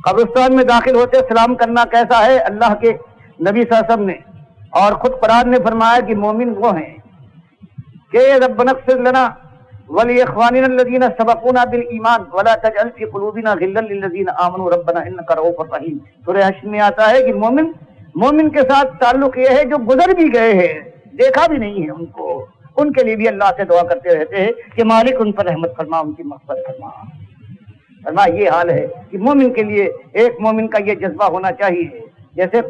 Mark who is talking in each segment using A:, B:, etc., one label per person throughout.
A: قبرستان میں داخل ہوتے سلام کرنا کیسا ہے؟ اللہ کے نبی صلی اللہ علیہ وسلم نے اور خود قرآن نے فرمایا کہ مومن وہ ہیں کہ ربنا اغفر لنا ولاخواننا الذين سبقونا بالایمان ولا تجعل في قلوبنا غلا للذين امنوا ربنا انك رؤوف رحیم۔ سورہ حشر میں آتا ہے کہ مومن کے ساتھ تعلق یہ ہے جو گزر بھی گئے ہیں، دیکھا بھی نہیں ہے ان کو، ان کے لیے بھی اللہ سے دعا کرتے رہتے ہیں کہ مالک ان پر رحمت فرما، ان کی مغفرت فرما۔ یہ حال ہے کہ مومن کے لیے، ایک مومن کا یہ جذبہ ہونا چاہیے۔ جیسے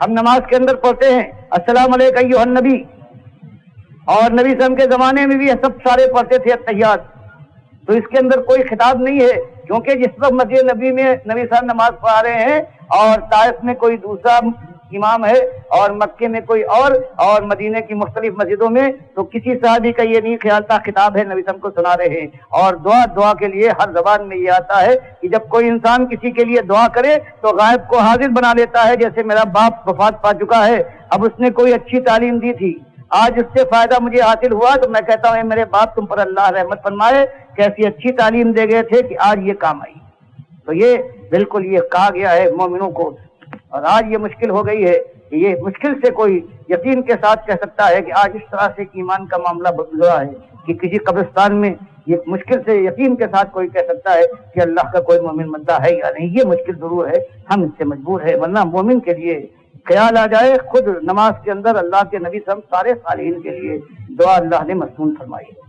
A: ہم نماز کے اندر پڑھتے ہیں السلام علیکم ایھا النبی، اور نبی صلی اللہ علیہ وسلم کے زمانے میں بھی سب سارے پڑھتے تھے التحیات، تو اس کے اندر کوئی خطاب نہیں ہے، کیونکہ جس وقت مسجد نبی میں نبی صلی اللہ علیہ وسلم نماز پڑھا رہے ہیں اور طائف میں کوئی دوسرا امام ہے اور مکے میں کوئی اور مدینے کی مختلف مسجدوں میں، تو کسی صحابی کا یہ نہیں خیال تھا خطاب ہے، نبی صلی اللہ علیہ وسلم کو سنا رہے ہیں۔ اور دعا کے لیے ہر زبان میں یہ آتا ہے کہ جب کوئی انسان کسی کے لیے دعا کرے تو غائب کو حاضر بنا لیتا ہے۔ جیسے میرا باپ وفات پا چکا ہے، اب اس نے کوئی اچھی تعلیم دی تھی، آج اس سے فائدہ مجھے حاصل ہوا، تو میں کہتا ہوں اے میرے باپ تم پر اللہ رحمت فرمائے، کیسی اچھی تعلیم دے گئے تھے کہ آج یہ کام آئی۔ تو یہ بالکل یہ کہا گیا ہے مومنوں کو، اور آج یہ مشکل ہو گئی ہے کہ یہ مشکل سے کوئی یقین کے ساتھ کہہ سکتا ہے کہ آج اس طرح سے ایمان کا معاملہ گزرا ہے کہ کسی قبرستان میں یہ مشکل سے یقین کے ساتھ کوئی کہہ سکتا ہے کہ اللہ کا کوئی مومن بندہ ہے یا نہیں۔ یہ مشکل ضرور ہے، ہم اس سے مجبور ہے، ورنہ مومن کے لیے خیال آ جائے، خود نماز کے اندر اللہ کے نبی صلی اللہ علیہ وسلم سارے صالحین کے لیے دعا اللہ نے مسنون فرمائی ہے۔